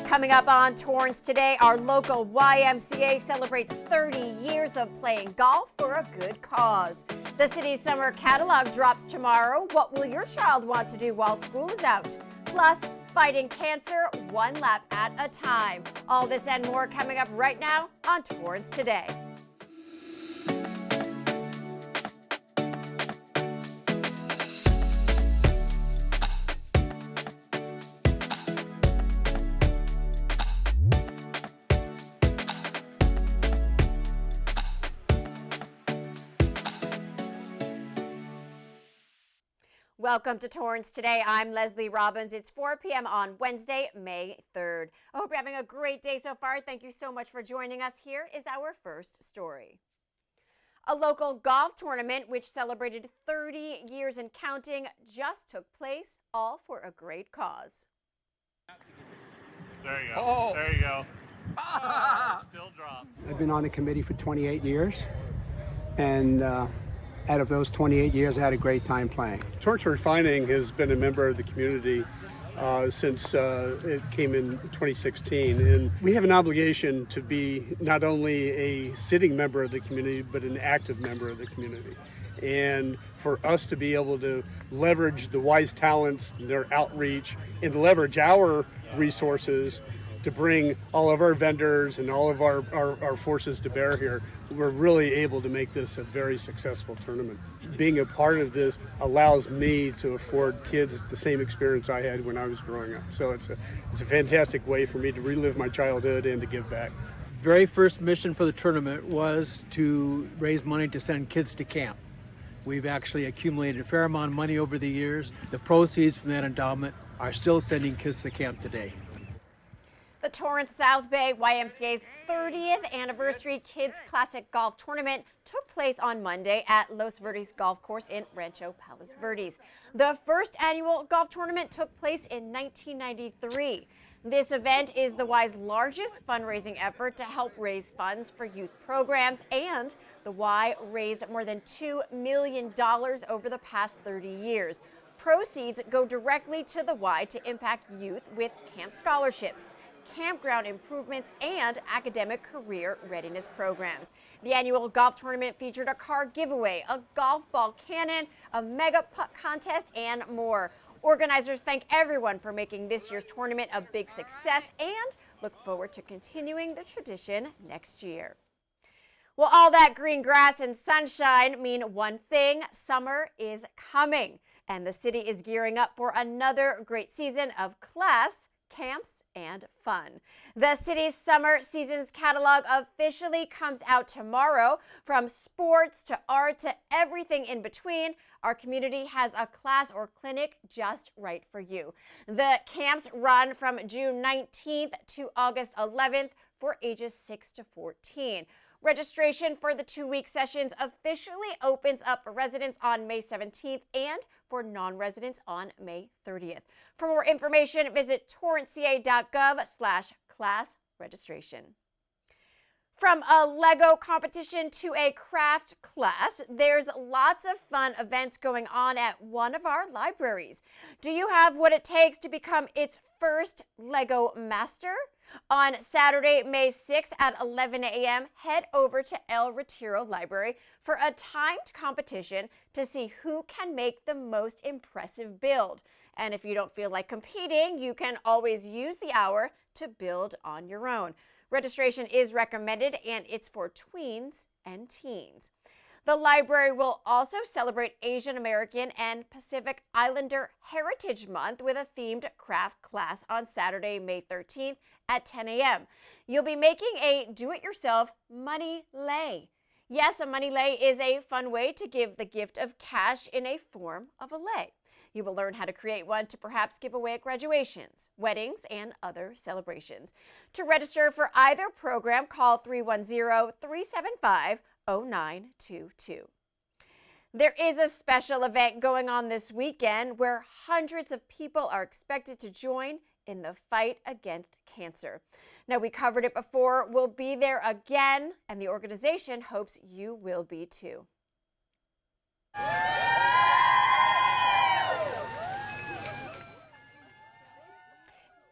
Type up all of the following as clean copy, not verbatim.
Coming up on Torrance Today, our local YMCA celebrates 30 years of playing golf for a good cause. The city's summer catalog drops tomorrow. What will your child want to do while school is out? Plus, fighting cancer one lap at a time. All this and more coming up right now on Torrance Today. Welcome to Torrance Today. I'm Leslie Robbins. It's 4 p.m. on Wednesday, May 3rd. I hope you're having a great day so far. Thank you so much for joining us. Here is our first story. A local golf tournament, which celebrated 30 years and counting, just took place, all for a great cause. There you go. Oh. There you go. Oh, still dropped. I've been on the committee for 28 years, and out of those 28 years, I had a great time playing. Torrance Refining has been a member of the community since it came in 2016, and we have an obligation to be not only a sitting member of the community, but an active member of the community. And for us to be able to leverage the wise talents, their outreach, and leverage our resources to bring all of our vendors and all of our forces to bear here, we're really able to make this a very successful tournament. Being a part of this allows me to afford kids the same experience I had when I was growing up. So it's a fantastic way for me to relive my childhood and to give back. Very first mission for the tournament was to raise money to send kids to camp. We've actually accumulated a fair amount of money over the years. The proceeds from that endowment are still sending kids to camp today. The Torrance South Bay YMCA's 30th anniversary Kids Classic Golf Tournament took place on Monday at Los Verdes Golf Course in Rancho Palos Verdes. The first annual golf tournament took place in 1993. This event is the Y's largest fundraising effort to help raise funds for youth programs, and the Y raised more than $2 million over the past 30 years. Proceeds go directly to the Y to impact youth with camp scholarships, campground improvements, and academic career readiness programs. The annual golf tournament featured a car giveaway, a golf ball cannon, a mega putt contest, and more. Organizers thank everyone for making this year's tournament a big success and look forward to continuing the tradition next year. Well, all that green grass and sunshine mean one thing: summer is coming, and the city is gearing up for another great season of class, camps, and fun. The city's summer seasons catalog officially comes out tomorrow. From sports to art to everything in between, our community has a class or clinic just right for you. The camps run from June 19th to August 11th for ages 6 to 14. Registration for the 2-week sessions officially opens up for residents on May 17th and for non-residents on May 30th. For more information, visit torranceca.gov/class registration. From a Lego competition to a craft class, there's lots of fun events going on at one of our libraries. Do you have what it takes to become its first Lego master? On Saturday, May 6th at 11 a.m., head over to El Retiro Library for a timed competition to see who can make the most impressive build. And if you don't feel like competing, you can always use the hour to build on your own. Registration is recommended, and it's for tweens and teens. The library will also celebrate Asian American and Pacific Islander Heritage Month with a themed craft class on Saturday, May 13th at 10 a.m. You'll be making a do-it-yourself money lei. Yes, a money lei is a fun way to give the gift of cash in a form of a lei. You will learn how to create one to perhaps give away at graduations, weddings, and other celebrations. To register for either program, call 310-375-0922. There is a special event going on this weekend where hundreds of people are expected to join in the fight against cancer. Now, we covered it before. We'll be there again, and the organization hopes you will be too.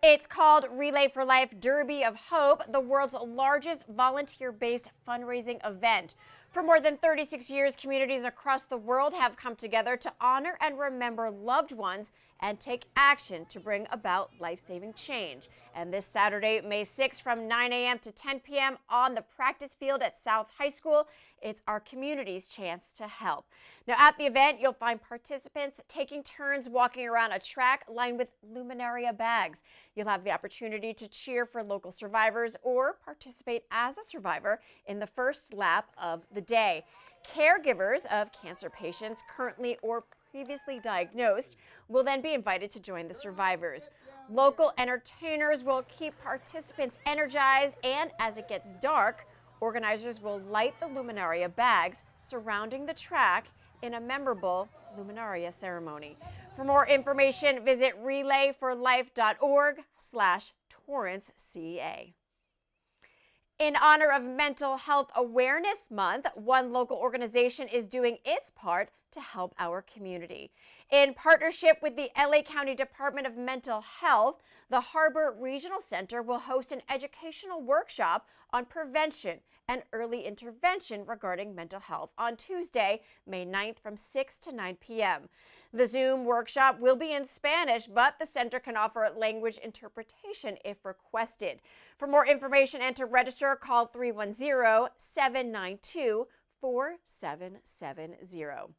It's called Relay for Life Derby of Hope, the world's largest volunteer-based fundraising event. For more than 36 years, communities across the world have come together to honor and remember loved ones and take action to bring about life-saving change. And this Saturday, May 6th, from 9 a.m. to 10 p.m. on the practice field at South High School, it's our community's chance to help. Now, at the event, you'll find participants taking turns walking around a track lined with Luminaria bags. You'll have the opportunity to cheer for local survivors or participate as a survivor in the first lap of the day. Caregivers of cancer patients currently or previously diagnosed will then be invited to join the survivors. Local entertainers will keep participants energized, and as it gets dark, organizers will light the Luminaria bags surrounding the track in a memorable Luminaria ceremony. For more information, visit relayforlife.org/TorranceCA. In honor of Mental Health Awareness Month, one local organization is doing its part to help our community. In partnership with the LA County Department of Mental Health, the Harbor Regional Center will host an educational workshop on prevention and early intervention regarding mental health on Tuesday, May 9th from 6 to 9 p.m. The Zoom workshop will be in Spanish, but the center can offer language interpretation if requested. For more information and to register, call 310-792-4770.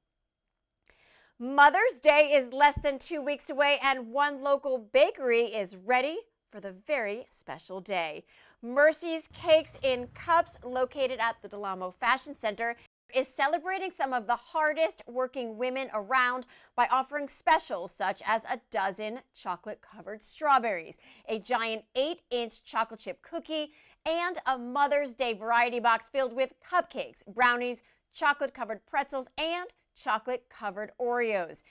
Mother's Day is less than 2 weeks away, and one local bakery is ready for the very special day. Mercy's Cakes in Cups, located at the Del Amo Fashion Center, is celebrating some of the hardest working women around by offering specials such as a dozen chocolate-covered strawberries, a giant 8-inch chocolate chip cookie, and a Mother's Day variety box filled with cupcakes, brownies, chocolate-covered pretzels, and chocolate-covered Oreos.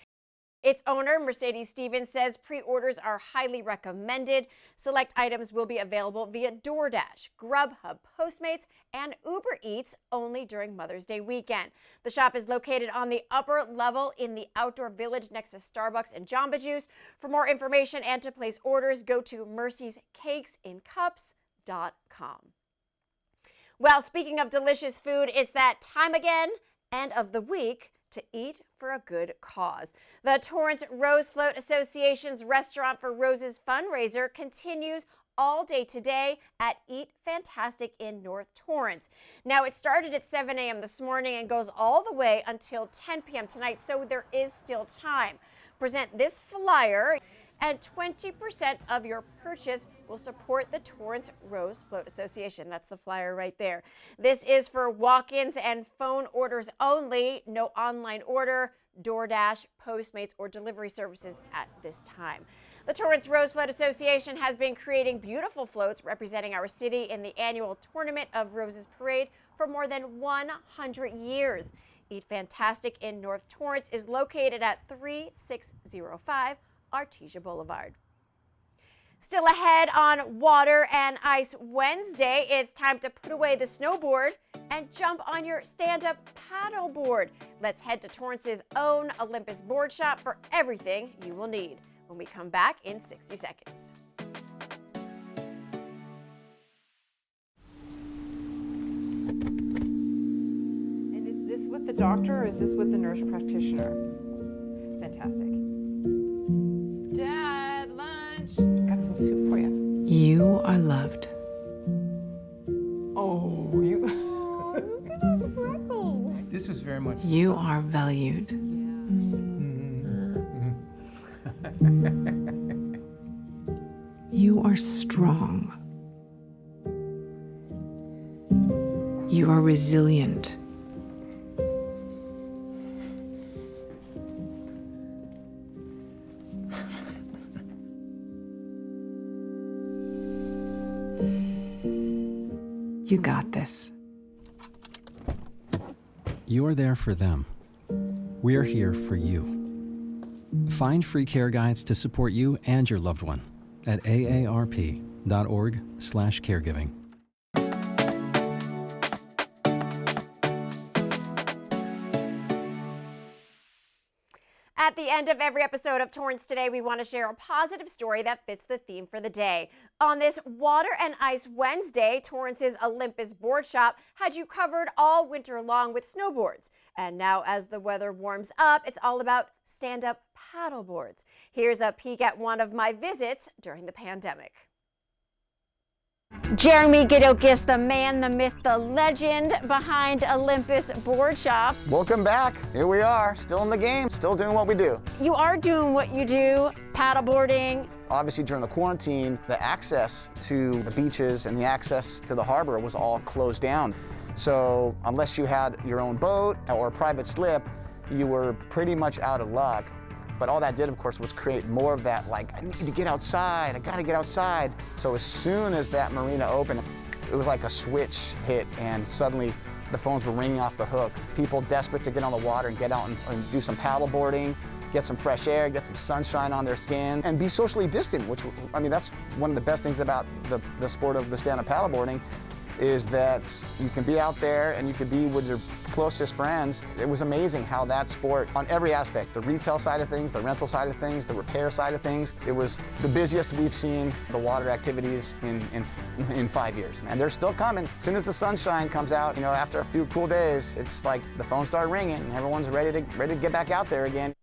Its owner, Mercedes Stevens, says pre-orders are highly recommended. Select items will be available via DoorDash, Grubhub, Postmates, and Uber Eats only during Mother's Day weekend. The shop is located on the upper level in the outdoor village next to Starbucks and Jamba Juice. For more information and to place orders, go to mercyscakesandcups.com. Well, speaking of delicious food, it's that time again, end of the week, to eat for a good cause. The Torrance Rose Float Association's Restaurant for Roses fundraiser continues all day today at Eat Fantastic in North Torrance. Now, it started at 7 a.m. this morning and goes all the way until 10 p.m. tonight, so there is still time. Present this flyer, and 20% of your purchase will support the Torrance Rose Float Association. That's the flyer right there. This is for walk-ins and phone orders only. No online order, DoorDash, Postmates, or delivery services at this time. The Torrance Rose Float Association has been creating beautiful floats representing our city in the annual Tournament of Roses Parade for more than 100 years. Eat Fantastic in North Torrance is located at 3605 Artesia Boulevard. Still ahead on Water and Ice Wednesday, it's time to put away the snowboard and jump on your stand-up paddle board. Let's head to Torrance's own Olympus Board Shop for everything you will need when we come back in 60 seconds. And is this with the doctor or is this with the nurse practitioner? Fantastic. Dad, lunch. Got some soup for you. You are loved. Oh, you. Look at those freckles. This was very much. You are valued. You are strong. You are resilient. You got this. You're there for them. We're here for you. Find free care guides to support you and your loved one at aarp.org/caregiving. At At the end of every episode of Torrance Today, we want to share a positive story that fits the theme for the day. On this Water and Ice Wednesday, Torrance's Olympus Board Shop had you covered all winter long with snowboards. And now as the weather warms up, it's all about stand-up paddle boards. Here's a peek at one of my visits during the pandemic. Jeremy Gidokis, the man, the myth, the legend behind Olympus Board Shop. Welcome back. Here we are, still in the game, still doing what we do. You are doing what you do, paddleboarding. Obviously, during the quarantine, the access to the beaches and the access to the harbor was all closed down. So unless you had your own boat or a private slip, you were pretty much out of luck. But all that did, of course, was create more of that, like, I need to get outside, I gotta get outside. So as soon as that marina opened, it was like a switch hit, and suddenly the phones were ringing off the hook. People desperate to get on the water and get out and do some paddle boarding, get some fresh air, get some sunshine on their skin, and be socially distant, which, I mean, that's one of the best things about the sport of the stand-up paddleboarding, is that you can be out there and you can be with your closest friends. It was amazing how that sport, on every aspect, the retail side of things, the rental side of things, the repair side of things, it was the busiest we've seen the water activities in 5 years. And they're still coming. As soon as the sunshine comes out, you know, after a few cool days, it's like the phones start ringing and everyone's ready to get back out there again.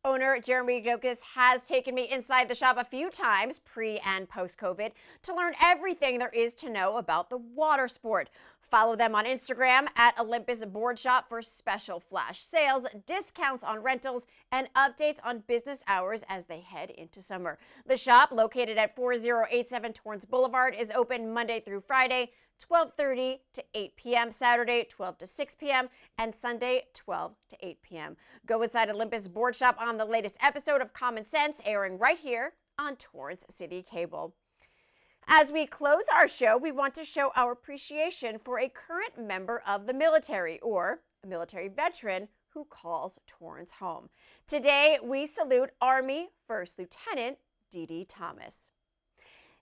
Owner Jeremy Gidokis has taken me inside the shop a few times, pre and post-COVID, to learn everything there is to know about the water sport. Follow them on Instagram at Olympus Board Shop for special flash sales, discounts on rentals, and updates on business hours as they head into summer. The shop, located at 4087 Torrance Boulevard, is open Monday through Friday, 12:30 to 8 p.m., Saturday 12 to 6 p.m., and Sunday 12 to 8 p.m. Go inside Olympus Board Shop on the latest episode of Common Sense, airing right here on Torrance City Cable. As we close our show, we want to show our appreciation for a current member of the military or a military veteran who calls Torrance home. Today, we salute Army First Lieutenant D.D. Thomas.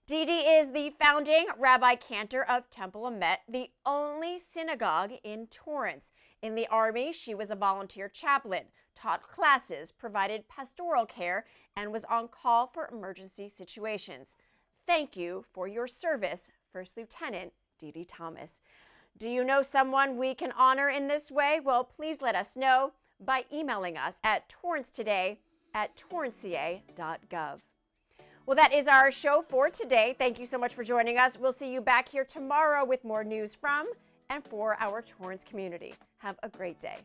Dee is the founding Rabbi Cantor of Temple Amet, the only synagogue in Torrance. In the Army, she was a volunteer chaplain, taught classes, provided pastoral care, and was on call for emergency situations. Thank you for your service, First Lieutenant Dee Thomas. Do you know someone we can honor in this way? Well, please let us know by emailing us at torrancetoday@torranceca.gov. Well, that is our show for today. Thank you so much for joining us. We'll see you back here tomorrow with more news from and for our Torrance community. Have a great day.